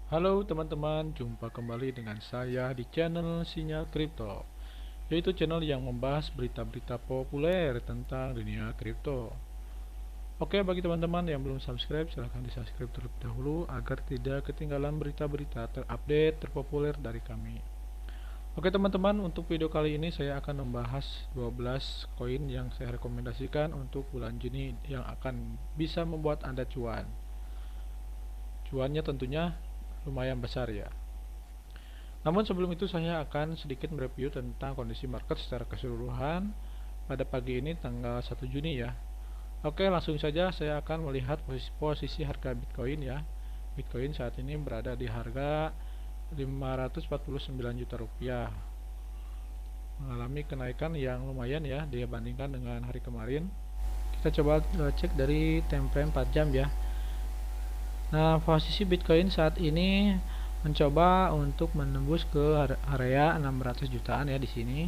Halo teman-teman, jumpa kembali dengan saya di channel Sinyal Kripto, yaitu channel yang membahas berita-berita populer tentang dunia kripto. Oke, bagi teman-teman yang belum subscribe, silahkan di subscribe terlebih dahulu agar tidak ketinggalan berita-berita terupdate, terpopuler dari kami. Oke teman-teman, untuk video kali ini saya akan membahas 12 koin yang saya rekomendasikan untuk bulan Juni yang akan bisa membuat Anda cuan. Cuannya tentunya lumayan besar ya. Namun sebelum itu saya akan sedikit mereview tentang kondisi market secara keseluruhan pada pagi ini tanggal 1 Juni ya. Oke, langsung saja saya akan melihat posisi harga Bitcoin ya. Bitcoin saat ini berada di harga 549 juta rupiah. Mengalami kenaikan yang lumayan ya dibandingkan dengan hari kemarin. Kita coba cek dari time frame 4 jam ya. Nah, posisi Bitcoin saat ini mencoba untuk menembus ke area 600 jutaan ya di sini.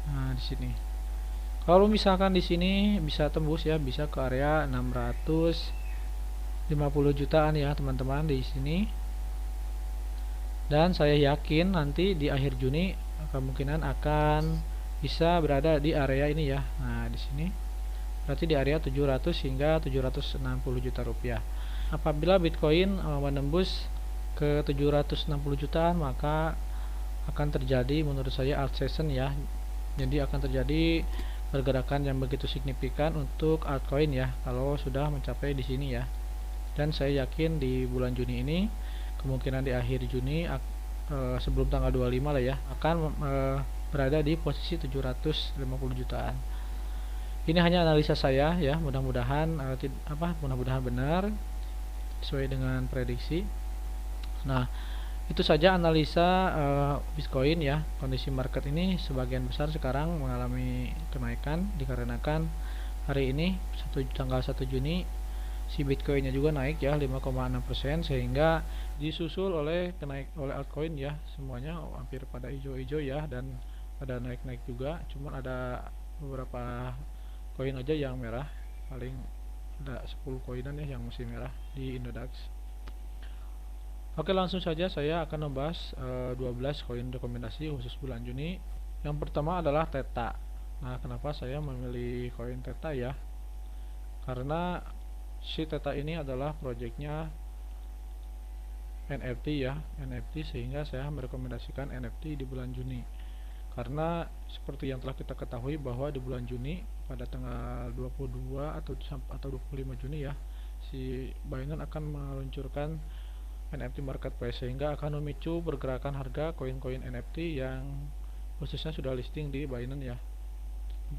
Nah, di sini. Kalau misalkan di sini bisa tembus ya, bisa ke area 650 jutaan ya, teman-teman di sini. Dan saya yakin nanti di akhir Juni kemungkinan akan bisa berada di area ini ya. Nah, di sini berarti di area 700 hingga 760 juta rupiah. Apabila Bitcoin menembus ke 760 jutaan, maka akan terjadi menurut saya alt season ya. Jadi akan terjadi pergerakan yang begitu signifikan untuk altcoin ya kalau sudah mencapai di sini ya. Dan saya yakin di bulan Juni ini, kemungkinan di akhir Juni sebelum tanggal 25 lah ya, akan berada di posisi 750 jutaan. Ini hanya analisa saya ya, mudah-mudahan mudah-mudahan benar sesuai dengan prediksi. Nah, itu saja analisa Bitcoin ya. Kondisi market ini sebagian besar sekarang mengalami kenaikan dikarenakan hari ini tanggal 1 Juni si Bitcoinnya juga naik ya 5,6% sehingga disusul oleh altcoin ya, semuanya hampir pada hijau-hijau ya dan pada naik-naik juga. Cuman ada beberapa koin aja yang merah, paling ada 10 koinan ya yang masih merah di Indodax. Oke, langsung saja saya akan membahas 12 koin rekomendasi khusus bulan Juni. Yang pertama adalah Theta. Nah, kenapa saya memilih koin Theta ya? Karena si Theta ini adalah projectnya NFT ya, NFT, sehingga saya merekomendasikan NFT di bulan Juni. Karena seperti yang telah kita ketahui bahwa di bulan Juni pada tanggal 22 atau 25 Juni ya, si Binance akan meluncurkan NFT marketplace sehingga akan memicu pergerakan harga koin-koin NFT yang khususnya sudah listing di Binance ya.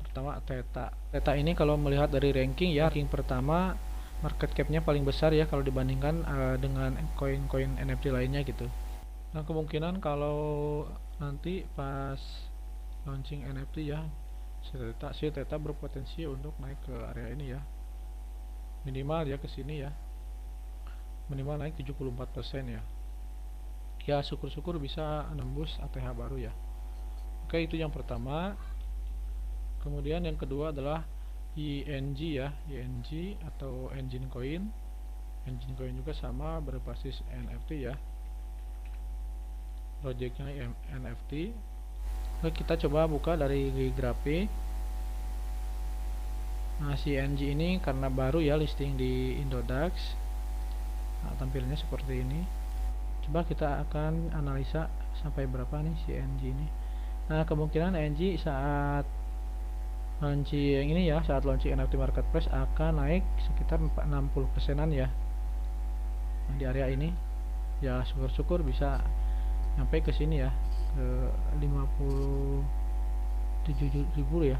Pertama Theta. Theta ini kalau melihat dari ranking ya, ranking pertama, market capnya paling besar ya kalau dibandingkan dengan koin-koin NFT lainnya gitu. Nah, kemungkinan kalau nanti pas launching NFT ya, si Theta berpotensi untuk naik ke area ini ya, minimal ya ke sini ya, minimal naik 74% ya. Ya, syukur-syukur bisa nembus ATH baru ya. Oke, itu yang pertama. Kemudian yang kedua adalah ING ya, ING atau Engine Coin. Engine Coin juga sama berbasis NFT ya, projectnya NFT. Oke, kita coba buka dari grafik. Nah, si NG ini karena baru ya listing di Indodax, nah, tampilannya seperti ini. Coba kita akan analisa sampai berapa nih si NG ini. Nah, kemungkinan NG saat launching ini ya, saat launching NFT marketplace akan naik sekitar 60%an ya. Nah, di area ini ya syukur-syukur bisa sampai ke sini ya, ke 57.000 ya.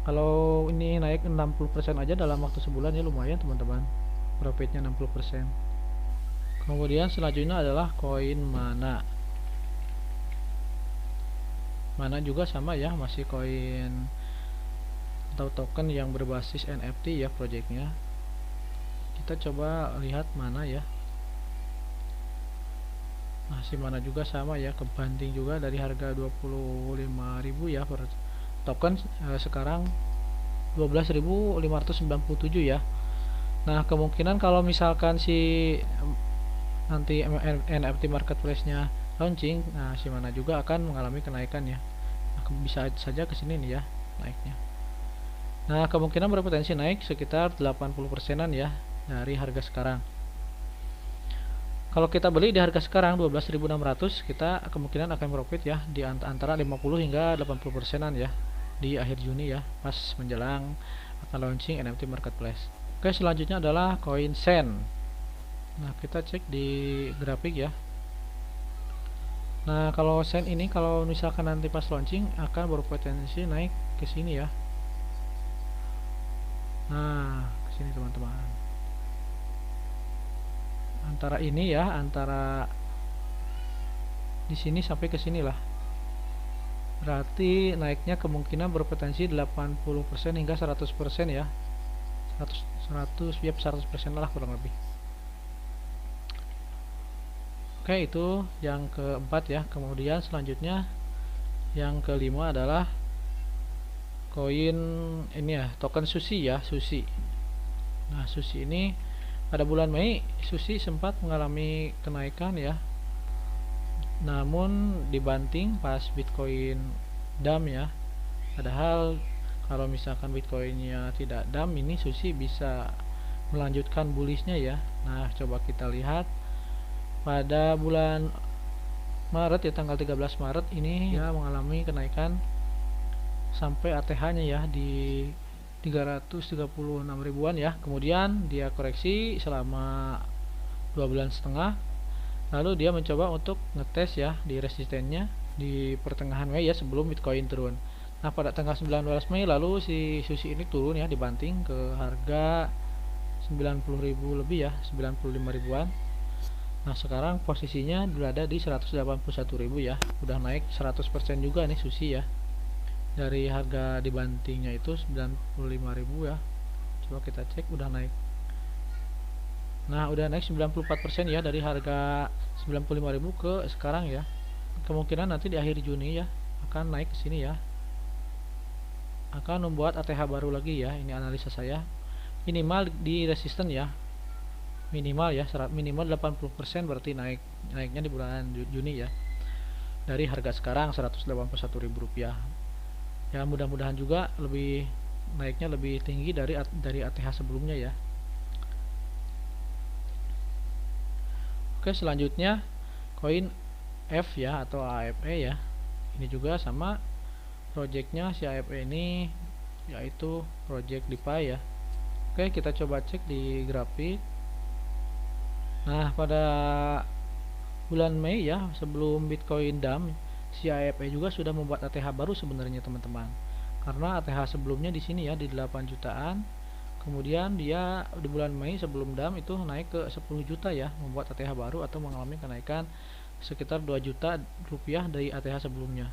Kalau ini naik 60% aja dalam waktu sebulan ya lumayan teman-teman, profitnya 60%. Kemudian selanjutnya adalah koin Mana. Mana juga sama ya, masih koin atau token yang berbasis NFT ya projectnya. Kita coba lihat Mana ya. Nah, si Mana juga sama ya, kebanting juga dari harga 25.000 ya per token, sekarang 12.597 ya. Nah, kemungkinan kalau misalkan si nanti NFT marketplace-nya launching, nah si Mana juga akan mengalami kenaikan ya. Nah, bisa saja ke sini nih ya naiknya. Nah, kemungkinan berpotensi naik sekitar 80%-an ya dari harga sekarang. Kalau kita beli di harga sekarang 12.600, kita kemungkinan akan profit ya di antara 50 hingga 80%-an ya di akhir Juni ya, pas menjelang akan launching NFT marketplace. Oke, selanjutnya adalah koin Sen. Nah, kita cek di grafik ya. Nah, kalau Sen ini kalau misalkan nanti pas launching akan berpotensi naik ke sini ya. Nah, ke sini teman-teman. Antara ini ya, antara di sini sampai ke sini lah. Berarti naiknya kemungkinan berpotensi 80% hingga 100% ya. 100 ya 100% lah kurang lebih. Oke, itu yang keempat ya. Kemudian selanjutnya yang kelima adalah koin ini ya, token Sushi ya, Sushi. Nah, Sushi ini pada bulan Mei Sushi sempat mengalami kenaikan ya. Namun dibanting pas Bitcoin dump ya. Padahal kalau misalkan Bitcoinnya tidak dump, ini Sushi bisa melanjutkan bullishnya ya. Nah, coba kita lihat pada bulan Maret ya, tanggal 13 Maret ini ya mengalami kenaikan sampai ATH-nya ya di 336 ribuan ya. Kemudian dia koreksi selama 2 bulan setengah. Lalu dia mencoba untuk ngetes ya di resistennya di pertengahan Mei ya, sebelum Bitcoin turun. Nah, pada tanggal 19 Mei lalu si Sushi ini turun ya, dibanting ke harga 90.000 lebih ya, 95 ribuan. Nah, sekarang posisinya berada di 181.000 ya. Udah naik 100% juga nih Sushi ya. Dari harga dibantingnya itu 95.000 ya. Coba kita cek, udah naik. Nah, udah naik 94% ya dari harga 95.000 ke sekarang ya. Kemungkinan nanti di akhir Juni ya akan naik ke sini ya. Akan membuat ATH baru lagi ya. Ini analisa saya. Minimal di resisten ya. Minimal ya, minimal 80% berarti naiknya di bulan Juni ya. Dari harga sekarang Rp181.000. Ya, mudah-mudahan juga lebih naiknya lebih tinggi dari ATH sebelumnya ya. Oke, selanjutnya koin F ya atau AFE ya. Ini juga sama projectnya si AFE ini, yaitu project DeFi ya. Oke, kita coba cek di grafik. Nah, pada bulan Mei ya, sebelum Bitcoin dump, si AFE juga sudah membuat ATH baru sebenarnya teman-teman. Karena ATH sebelumnya di sini ya di 8 jutaan. Kemudian dia di bulan Mei sebelum dump itu naik ke 10 juta ya, membuat ATH baru atau mengalami kenaikan sekitar 2 juta rupiah dari ATH sebelumnya.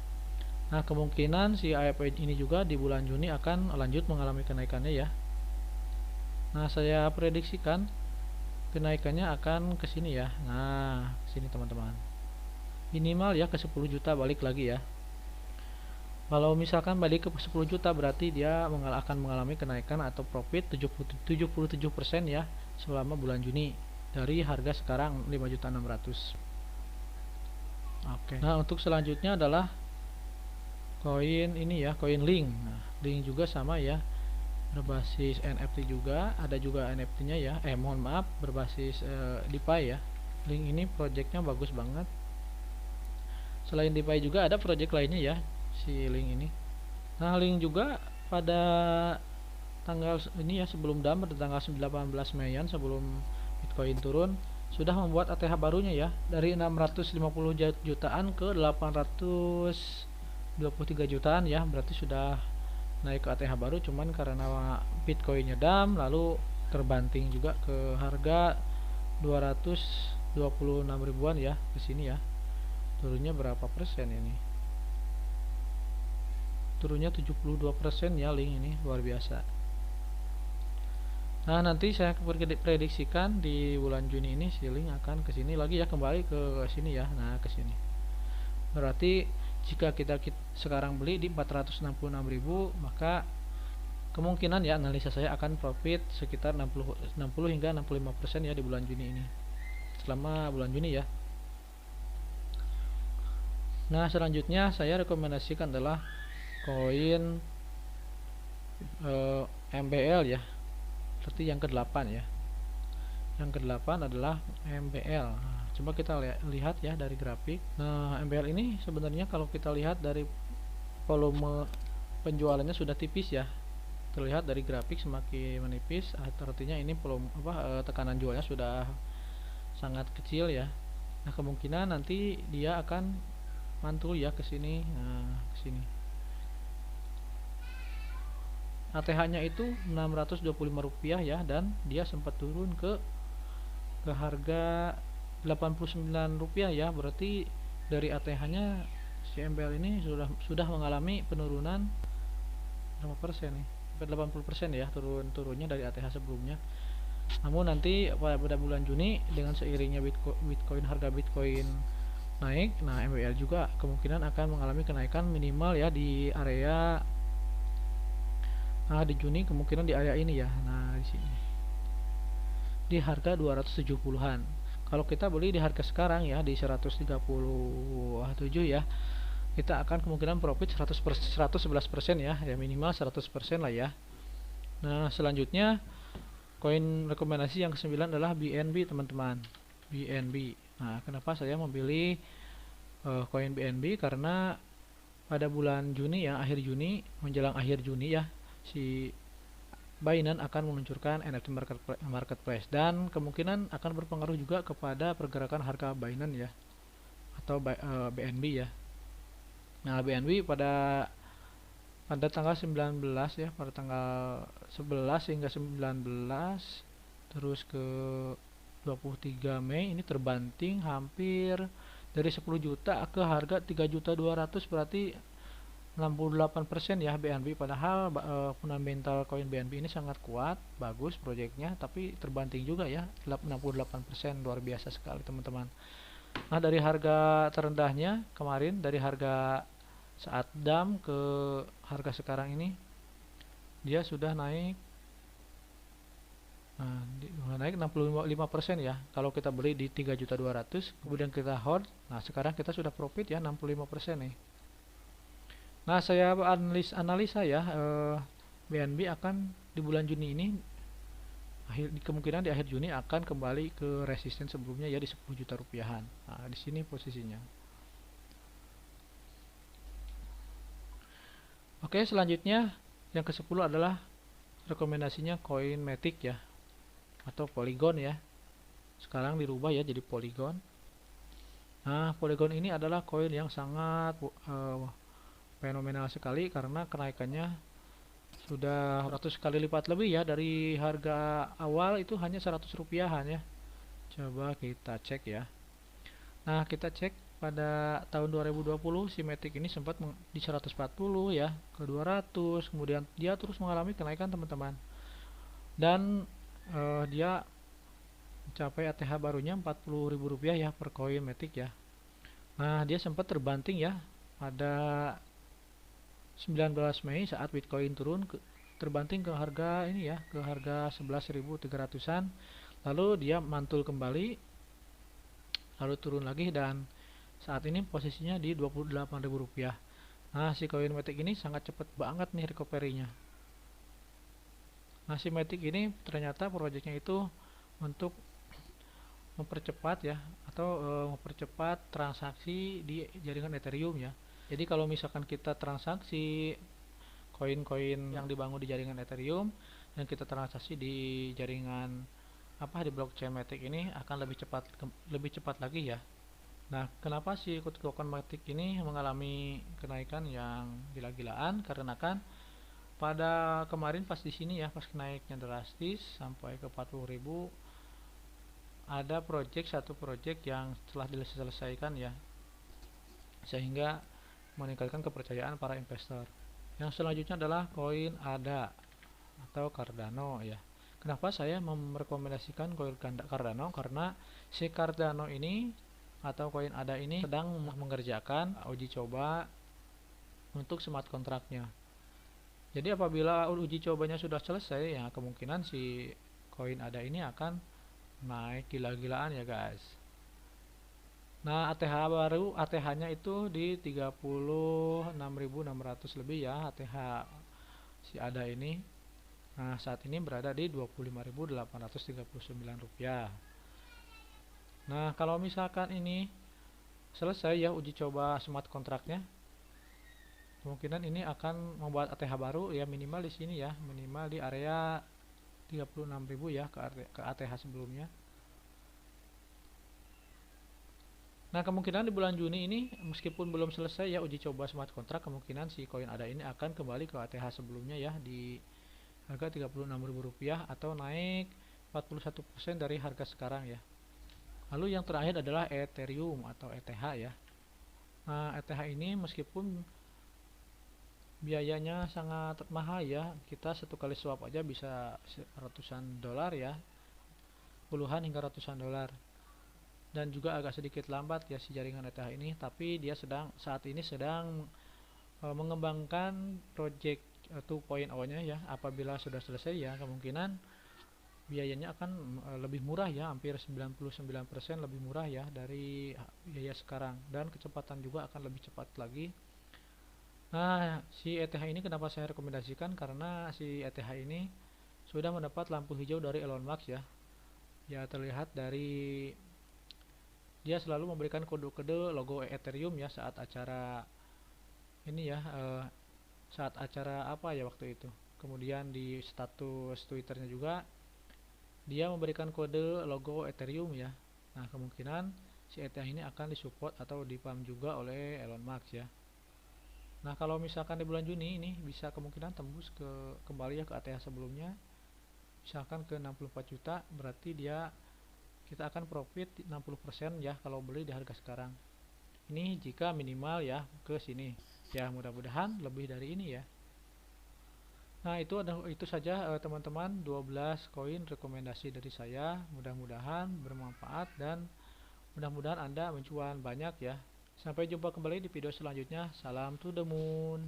Nah, kemungkinan si AFE ini juga di bulan Juni akan lanjut mengalami kenaikannya ya. Nah, saya prediksikan kenaikannya akan ke sini ya. Nah, sini teman-teman. Minimal ya ke 10 juta balik lagi ya. Kalau misalkan balik ke 10 juta berarti dia akan mengalami kenaikan atau profit 77% ya selama bulan Juni dari harga sekarang 5.600.000. Oke. Nah, untuk selanjutnya adalah koin ini ya, koin Link. Nah, Link juga sama ya. Berbasis NFT juga, ada juga NFT-nya ya. Mohon maaf, berbasis DeFi ya. Link ini projectnya bagus banget. Selain DeFi juga ada project lainnya ya, si Link ini. Nah, Link juga pada tanggal ini ya, sebelum dump pada tanggal 18 Mei sebelum Bitcoin turun, sudah membuat ATH barunya ya, dari 650 jutaan ke 823 jutaan ya. Berarti sudah naik ke ATH baru, cuman karena Bitcoinnya dump lalu terbanting juga ke harga 226 ribuan ya ke sini ya. Turunnya berapa persen ini? Turunnya 72% ya Link ini, luar biasa. Nah, nanti saya prediksikan di bulan Juni ini si Link akan ke sini lagi ya, kembali ke sini ya. Nah, ke sini. Berarti jika kita sekarang beli di 466.000, maka kemungkinan ya analisa saya akan profit sekitar 60 hingga 65% ya di bulan Juni ini, selama bulan Juni ya. Nah, selanjutnya saya rekomendasikan adalah koin MBL ya, berarti yang ke-8 ya. Yang ke-8 adalah MBL. Nah, coba kita lihat ya dari grafik. Nah, MBL ini sebenarnya kalau kita lihat dari volume penjualannya sudah tipis ya. Terlihat dari grafik semakin menipis, artinya ini volume tekanan jualnya sudah sangat kecil ya. Nah, kemungkinan nanti dia akan mantul ya ke sini. Nah, ke sini. ATH-nya itu Rp625 ya, dan dia sempat turun ke harga Rp89 ya. Berarti dari ATH-nya si MBL ini sudah mengalami penurunan berapa persen nih? 80% ya turunnya dari ATH sebelumnya. Namun nanti pada bulan Juni dengan seiringnya harga Bitcoin naik, nah MBL juga kemungkinan akan mengalami kenaikan minimal ya di area di Juni, kemungkinan di area ini ya. Nah, di sini di harga 270-an. Kalau kita beli di harga sekarang ya di 137 ya, kita akan kemungkinan profit 111% ya, minimal 100% lah ya. Nah, selanjutnya koin rekomendasi yang ke-9 adalah BNB teman-teman. BNB. Nah, kenapa saya memilih koin BNB? Karena pada bulan Juni ya, akhir Juni, menjelang akhir Juni ya, si Binance akan meluncurkan NFT marketplace, dan kemungkinan akan berpengaruh juga kepada pergerakan harga Binance ya, atau BNB ya. Nah, BNB pada tanggal 19 ya, pada tanggal 11 hingga 19 terus ke 23 Mei ini terbanting hampir dari 10 juta ke harga 3.200.000, berarti 68% ya BNB. Padahal fundamental koin BNB ini sangat kuat, bagus proyeknya, tapi terbanting juga ya 68%, luar biasa sekali teman-teman. Nah, dari harga terendahnya kemarin, dari harga saat dam ke harga sekarang ini, dia sudah naik. Nah, naik 65% ya. Kalau kita beli di 3.200.000, kemudian kita hold, nah sekarang kita sudah profit ya 65% nih. Nah, saya analisa ya, BNB akan di bulan Juni ini, kemungkinan di akhir Juni akan kembali ke resisten sebelumnya ya di 10 juta rupiahan. Nah, di sini posisinya. Oke, selanjutnya yang ke-10 adalah rekomendasinya koin Matic ya, atau Polygon ya. Sekarang dirubah ya jadi Polygon. Nah, Polygon ini adalah koin yang sangat fenomenal sekali karena kenaikannya sudah 100 kali lipat lebih ya, dari harga awal itu hanya 100 rupiahan ya. Coba kita cek ya. Nah, kita cek pada tahun 2020 si Matic ini sempat di 140 ya, ke 200, kemudian dia terus mengalami kenaikan teman-teman. Dan dia mencapai ATH barunya Rp40.000 ya per koin Matic ya. Nah, dia sempat terbanting ya pada 19 Mei saat Bitcoin turun terbanting ke harga ini ya, ke harga 11.300-an. Lalu dia mantul kembali, lalu turun lagi, dan saat ini posisinya di Rp28.000. Nah, si koin Matic ini sangat cepat banget nih recovery-nya. Nah, si Matic ini ternyata proyeknya itu untuk mempercepat ya, atau mempercepat transaksi di jaringan Ethereum ya. Jadi kalau misalkan kita transaksi koin-koin yang dibangun di jaringan Ethereum dan kita transaksi di jaringan di blockchain Matic ini akan lebih cepat lagi ya. Nah, kenapa sih token Matic ini mengalami kenaikan yang gila-gilaan? Karena kan pada kemarin pas di sini ya, pas naiknya drastis sampai ke 40.000, ada satu project yang telah diselesaikan ya, sehingga meningkatkan kepercayaan para investor. Yang selanjutnya adalah koin ADA atau Cardano ya. Kenapa saya merekomendasikan koin Cardano? Karena si Cardano ini atau koin ADA ini sedang mengerjakan uji coba untuk smart kontraknya. Jadi apabila uji cobanya sudah selesai, ya kemungkinan si koin ADA ini akan naik gila-gilaan ya guys. Nah, ATH baru, ATH-nya itu di 36.600 lebih ya ATH si ADA ini. Nah, saat ini berada di Rp25.839. Nah, kalau misalkan ini selesai ya uji coba smart kontraknya, kemungkinan ini akan membuat ATH baru ya, minimal di sini ya, minimal di area 36.000 ya ke ATH sebelumnya. Nah, kemungkinan di bulan Juni ini meskipun belum selesai ya uji coba smart kontrak, kemungkinan si koin ADA ini akan kembali ke ATH sebelumnya ya di harga Rp36.000 atau naik 41% dari harga sekarang ya. Lalu yang terakhir adalah Ethereum atau ETH ya. Nah, ETH ini meskipun biayanya sangat mahal ya, kita satu kali swap aja bisa ratusan dolar ya, puluhan hingga ratusan dolar. Dan juga agak sedikit lambat ya si jaringan ETH ini, tapi dia saat ini sedang mengembangkan project 2.0-nya ya. Apabila sudah selesai ya, kemungkinan biayanya akan lebih murah ya, hampir 99% lebih murah ya dari biaya sekarang, dan kecepatan juga akan lebih cepat lagi. Nah, si ETH ini kenapa saya rekomendasikan, karena si ETH ini sudah mendapat lampu hijau dari Elon Musk ya. Ya, terlihat dari dia selalu memberikan kode-kode logo Ethereum ya saat acara ini ya, saat acara apa ya waktu itu. Kemudian di status Twitternya juga dia memberikan kode logo Ethereum ya. Nah, kemungkinan si ETH ini akan disupport atau dipam juga oleh Elon Musk ya. Nah, kalau misalkan di bulan Juni ini bisa kemungkinan tembus kembali ya ke ATH sebelumnya, misalkan ke 64 juta, berarti kita akan profit 60% ya kalau beli di harga sekarang. Ini jika minimal ya ke sini. Ya, mudah-mudahan lebih dari ini ya. Nah, itu saja teman-teman, 12 koin rekomendasi dari saya. Mudah-mudahan bermanfaat dan mudah-mudahan Anda mencuan banyak ya. Sampai jumpa kembali di video selanjutnya. Salam to the moon.